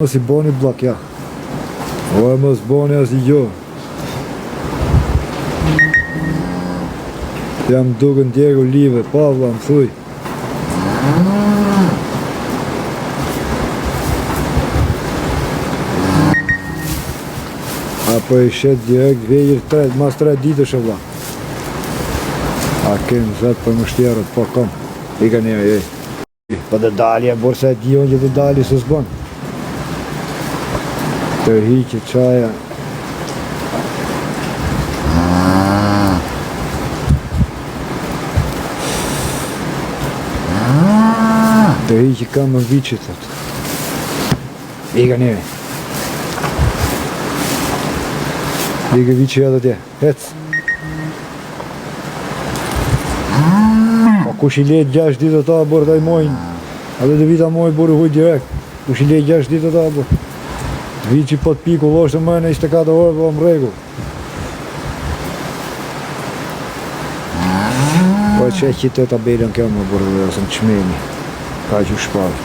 Mos i boni blok, ja. O, mos boni as i gjo. Jam duke në Diego Live, Pavla më thuj. Apo i shet direkt vejër mas 3 ditësh e vla. A kemë zëtë për mështjerët, po kom. I ka një, po dhe dalje, borse e dion që dhe dalje së zbon. Të hiqë qaja. Të hiqë kam më viqit, thot. I ka një. I ka viqit edhe tje, hec. Kush i lejt 6 ditë ta bërë taj mojnë, edhe dhe vita mojnë bërë huj direkt. Kush i lejt 6 ditë ta bërë. Vici po të piku, loshtë më në 24 orë, po më regu. Po që e qitë të tabelën kjo më bërë dhe ose në qmeni. Ka që shparë.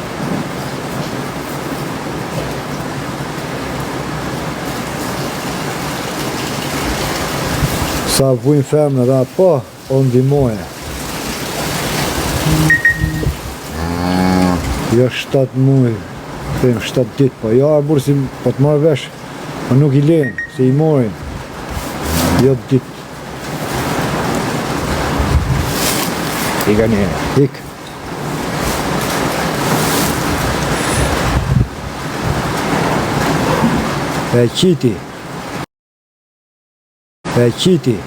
Sa vujnë femnë dhe po, o ndimoje. Jo 7 muaj, them 7 ditë, po jo e burë si po të marrë vesh, po nuk i lenë, se i morin, jo ditë. I ka një, hik. E qiti. E qiti.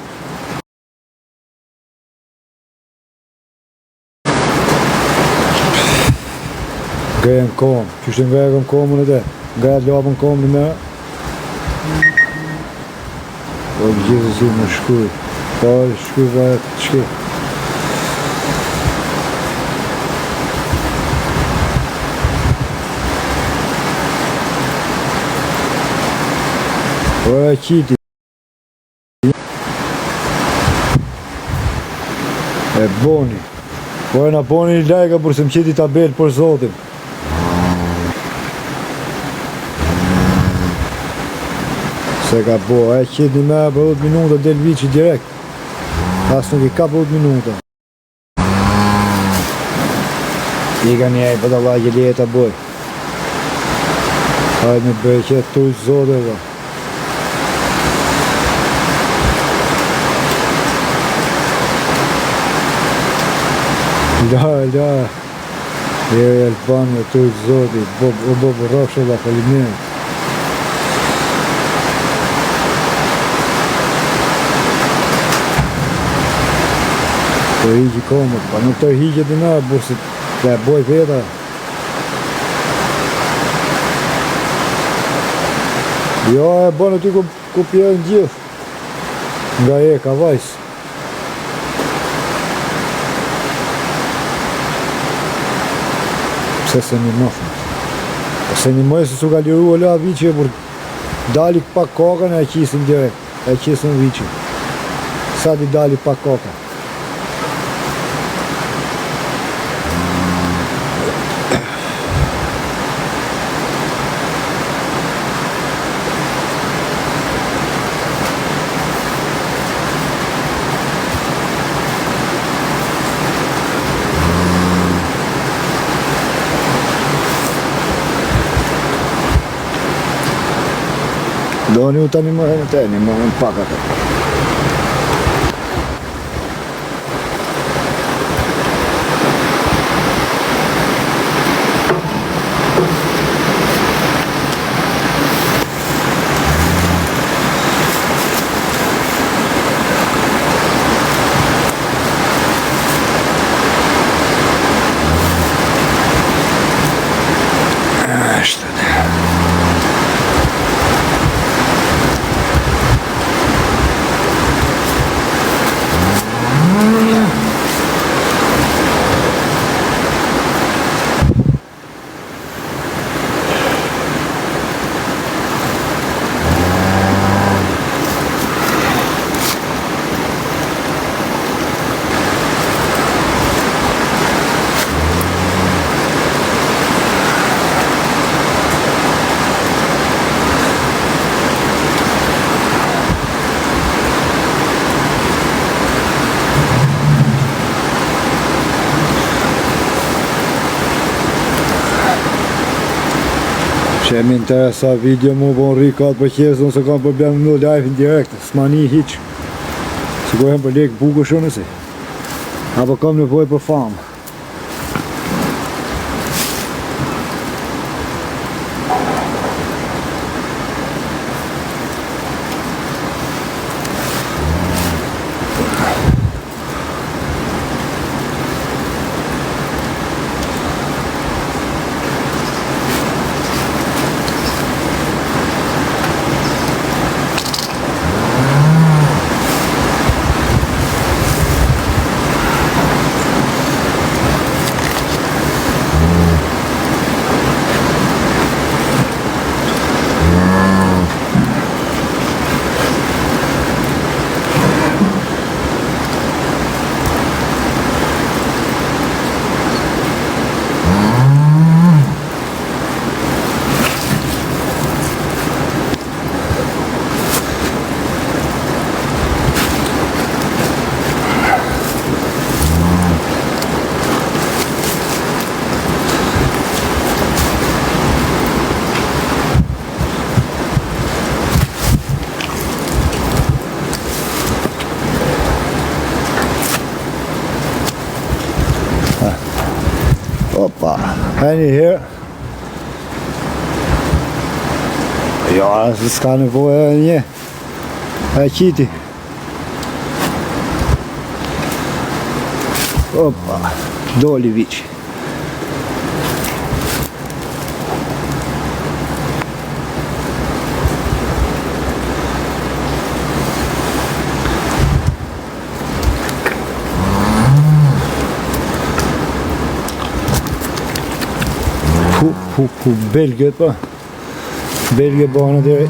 Nga e në komë, qështë nga e në komën e te, nga e lapën komën me. Po gjithë si më shkuj, po shkuj va e të shki. Po e qiti. E boni. Po e na boni një lajka për se më qiti tabel për zotin. Se ka bo, e qiti me për 10 minuta del vici direkt. As nuk i ka për 10 minuta. I ka njej, për të lajke lejeta boj. Hajde me bëj që të tujtë zote dhe. La. E Albania tujtë zote, bob rafshë dhe falimirë. Të hiqë komët, pa nuk të hiqë të nga, burë të e boj veta. Jo, e bënë ty ku pjerën gjithë. Nga e ka vajsë. Pse se një mëfën. Se një mëjë se su ka liru e la vici e burë dali pak kokën e qisin direkt. E qisin vici. Sa di dali pak kokën. Do një u tani më herë të një, më pak atë. Që më interesa video mu po në rikat për qesë nëse kam problem në live në direkt, s'mani hiq. Siguhem për lek buku shumë nësi. Apo kam nevoj për famë. Opa, hajni here. Ja, se s'ka nevojë e një. E qiti. Opa, doli vici. Belgët pa. Belgët banë deri.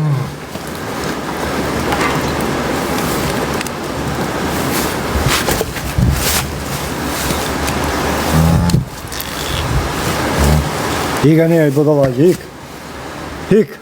Hika njerë të të vajgjë, hik. Hik.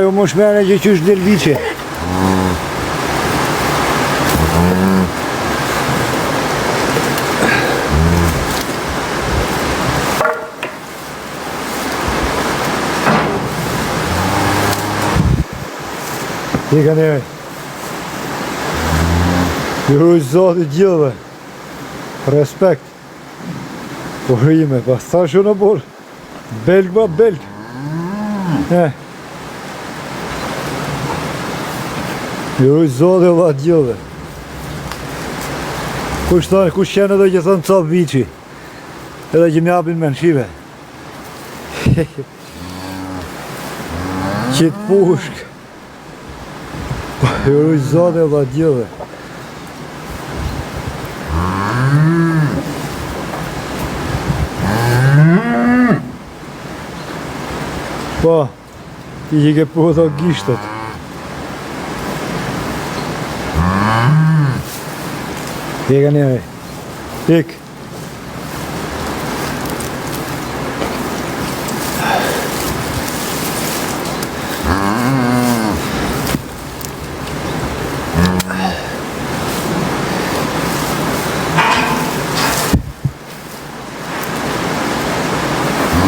Ju më shmene që qysh del vici. Hika njerë. Ju zoti gjithve. Respekt. Po rime, pas ta shu në burë. Belg ba belg. Ju zoti va gjithve. Kush qenë edhe që thënë cap vici. Edhe që mjapin me në shive. Qitë pushk. Ju zoti va gjithve. Po, ti që ke puto gishtot. Hika njëri. Hik.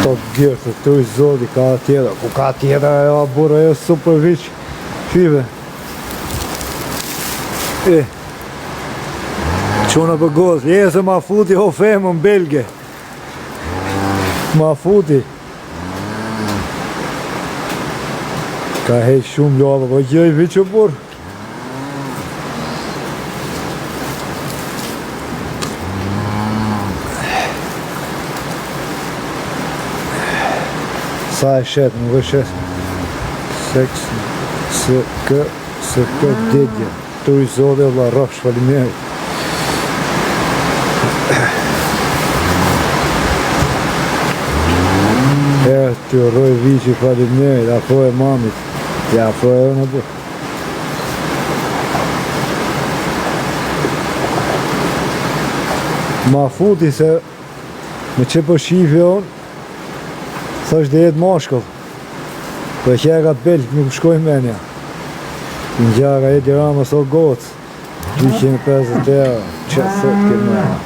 Top gear, të i zodi, ka tjera. Ku ka tjera e a bura e super vic. Shive. Qona për gozë, se ma futi ho femën belge. Ma futi. Ka heq shumë ljava, po gjëj viqë burë. Sa e shetë, nuk e shetë. Se kë dedje. Tu i zode valla rafsh faleminderit. Ty rroj vici faleminderit, afro e mamit. Ja afro e në bu. Ma futi se me që po shifi on, thash dhe jetë mashkull. Po e qeka të belk nuk shkoj menja. Në gjaka e dirama so gocë, 250 euro, që thot këtë menja.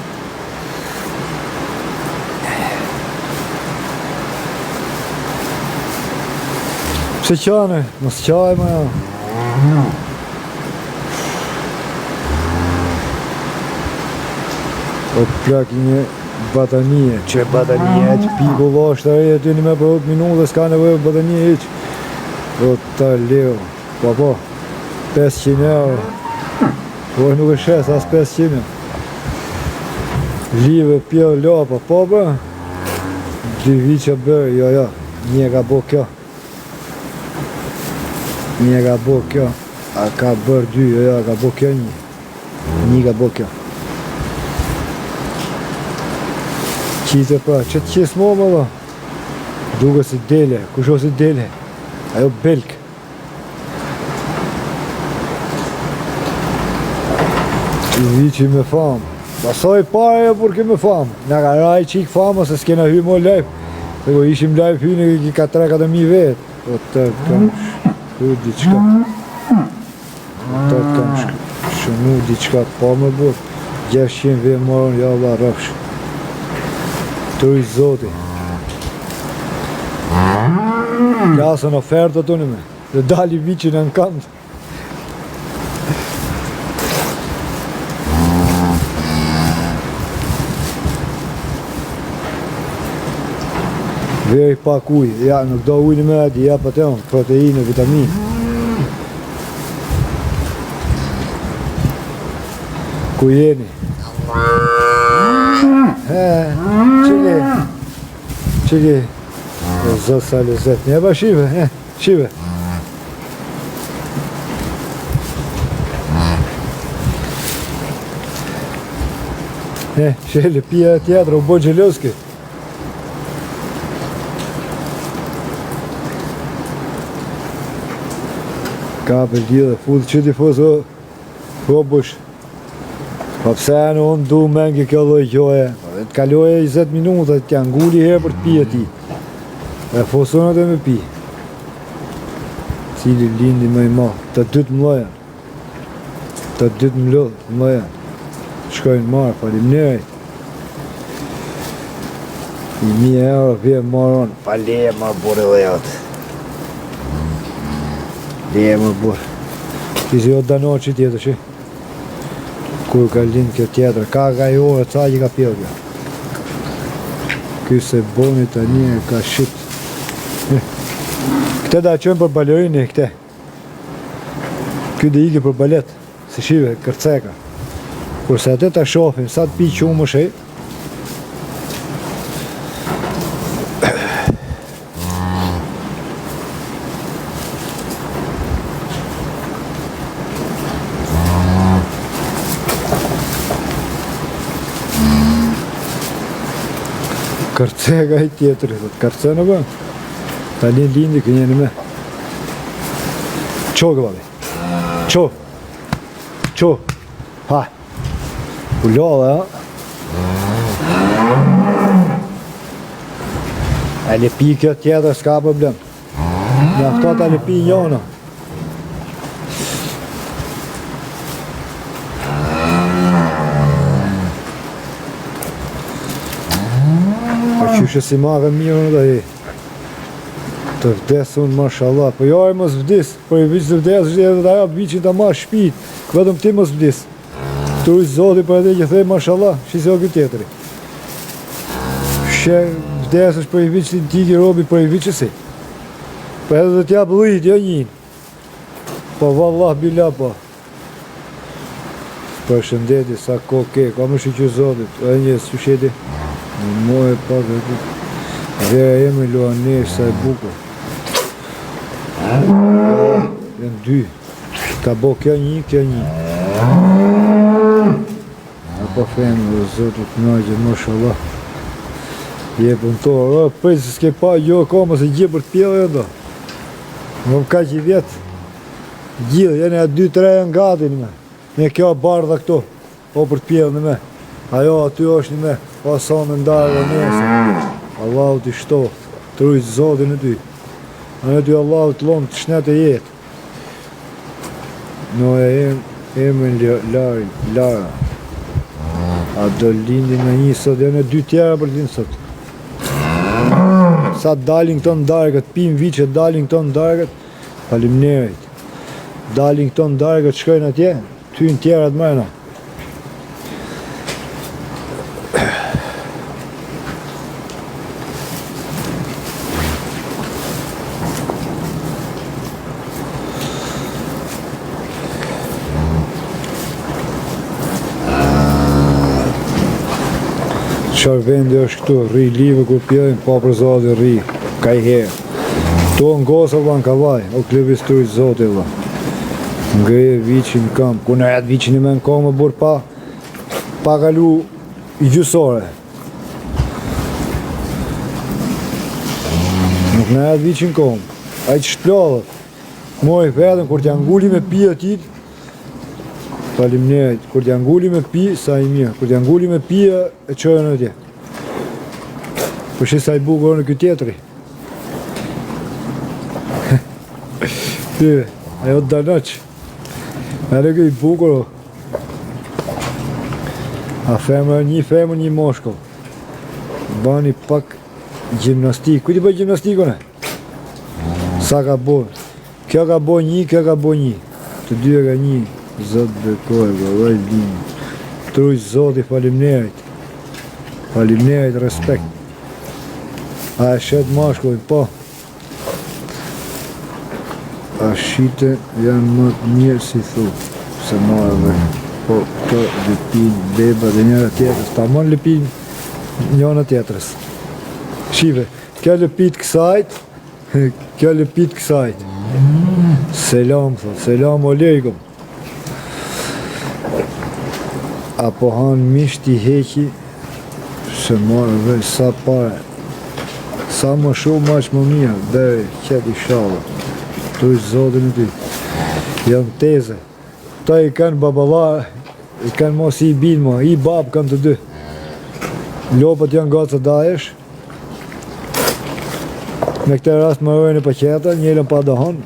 Pse qane, mos qaj me ja. O plak një batanije, që batanije që piku lasht të reje ty një me për 8 minutë s'ka nevojë batanije iq. O ta leo, po, 500 euro. Po nuk e shes as 500. Live pjo lapa, po bë. 2 viqa bërë, jo, një ka bo kjo. Një ka bo kjo, a ka bërë 2, jo, ka bo kjo një. Një ka bo kjo. Qite pra, që të qesë mo më dha? Duke si dele, kusho si dele? Ajo belk. I vici me famë. Pasoj pare e për ke me famë. Nga ka raj qik famë, se s'kena hy mo lejp. Dhe ko ishim lejp hy në ka 3-4.000 vetë. O të kam shku diqka. O të kam shënu diqka pa me bërë. 600 vej marën, ja vla rafsh. Të i zoti. Lasën ofertë të në me. Dhe dali vicin e në kantë. Veri pak uj, ja nuk do ujnë me ati, ja për të onë, proteine, vitamin. Ku jeni? Qëli? O zëtë sa lezet, një ba shive, shive. Shele, pia tjetër, u bo gjeloski. Ka për lidhe, full që ti fosë o bush. Pa pse në unë du mengi kjo loj gjoje. Të kaloje 20 minuta të janë ngulli herë për të pije ti. E fosonat e me pi. Cili lindi me i ma. Të dytë mlojen. Të dytë mlojen. Shkojnë marë, faleminderit. I 1000 euro vje maron. Pa leje marë bore dhe jatë. Leje më burë. Kisi o dano që tjetër që. Kur ka lind kjo tjetër. Ka i orë, ca që ka pjell kjo. Ky se boni të një ka shqit. Këte da qënë për balerini, këte. Ky dhe iki për balet. Se shive, kërceka. Kurse atë të shofin, sa të pi që më shej. Kërcega i tjetëri, kërce në bën. Ta lindi kënjeni me. Qo gëvali. Qo. Ha. U lodhe, ha. E le pi kjo tjetër, s'ka problem. Në aftot e le pi njona. Qyshe si marrë mirë në dhe të vdesë unë, mashallah. Po jo e mos vdis, po i vëqë të vdesë, është edhe të aja vëqin të marrë shpit, këvetëm ti mos vdis. Tu i zoti për edhe që thej, mashallah, shisi o këtë tjetëri. Shë vdesë është për i vëqin ti ki robi për i vëqësi. Po edhe të tja bëllit, jo njën. Po vallah bila po. Për shëndeti, sa koke, ka më shqy zotit, e njës që sheti. Në mojë e pak e këtë. Vera e me luanesh sa e bukur. Në dy. Ka bo kjo një, kjo një. Apo femë dhe zotit nagje, mashallah. Jepën to, pëjtë se s'ke pa, jo koma se gjë për t'pjellë e do. Më ka që i vjetë. Gjithë, jene 2-3 janë gati në me. Ne kjo bardha këto, o për t'pjellë në me. Ajo aty është një me, pa sa me ndarë dhe nesë. Allahu t'i shtoft, të rujtë zotin e ty. Në ty Allahu t'lonë të shnet e jetë. No e emën Lara. A do lindin me një sot, janë 2 tjera për t'linë sot. Sa dalin këto në dargët, pim viqe dalin këto në dargët, falimnerit. Dalin këto në dargët, shkojnë atje, ty në tjera të mërëna. Qarë vendi është këtu, rri live ku pjojnë, pa për zotin rri, ka i herë. To në gosa vlan ka vaj, o klevistujt zotin vlan. Ngreje vichin në kam, ku në jetë vichin i me në kam e burë pa kalu i gjusore. Nuk në jetë vichin në kam, a i që shplodhët. Moj vetën, kur t'ja ngulli me pi atit, falimnerit, kur t'ja ngulli me pi, sa i mirë, kur t'ja ngulli me pi e qojnë atje. Për shi sa i bukur në këtë tjetëri. Ty, ajo të danëq. Mere këtë i bukur. A femër, një femër, një moshkull. Bani pak gjimnastik. Kujti bëj gjimnastikone? Sa ka bo? Kjo ka bo një, kjo ka bo një. Të dyja ka një. Zot bekoj, vëllaj linë. Truj zoti, falimnerit. Falimnerit, respekt. A e shetë mashkullin, po. A shite janë më të mirë si thu. Se marë dhe. Po, këto lëpin beba dhe njëra tjetërës. Ta mon lëpin njëna tjetërës. Shive, kjo lëpit kësajt, kjo lëpit kësajt. Selam, thot, selam aleikum. Apo hanë mishti heqi, se marë dhe sa pare. Sa më shumë, ma që më mirë, dhe qëti shalë. Tu ishtë zotin e ty. Janë teze. Ta i kanë babalar, i kanë mos i binë ma, i babë kanë të dy. Lopët janë gatë të dajesh. Me këte rast më rojnë e pëqeta, njëllën pa dahon.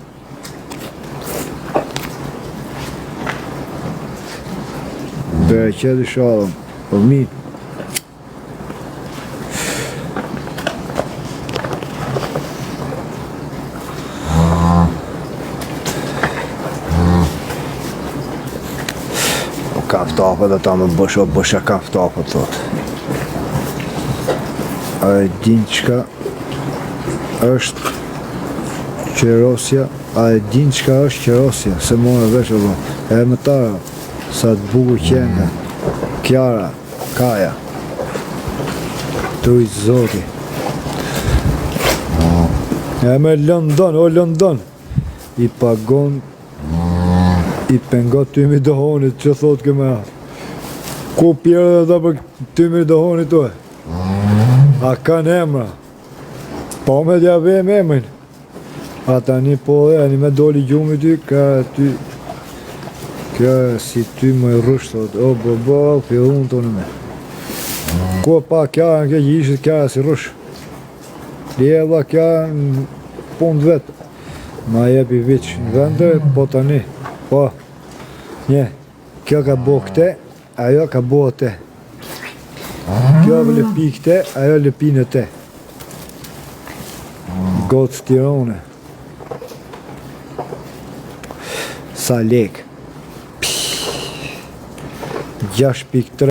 Dhe qëti shalëm, po minë. Kaftapët e ta me bësha kaftapët, thot. A e din qka është qerosja, a e din qka është qerosja, se more vesh e do. E me tara, sa të bukur qenga, Kjara, Kaja, Trujt Zoti. E me London, o London, i pagon i pengot 2.000 dohonit që thot këme atë. Ku pjerë dhe ta për 2.000 dohonit të e? A kanë emra? Po me t'ja vem emrin. A tani po dhe, ani me doli gjumi ty, ka ty... Kja si ty më i rush, thot, o bo, fillun të në me. Ku pa kja në kja që ishit kja si rush. Lijeva kja në pund vetë. Ma jepi viq në vende, po tani. Po, një, kjo ka bo këte, ajo ka bo te. Kjo lëpi këte, ajo lëpi në te. Gotës Tirone. Sa lek. 6.3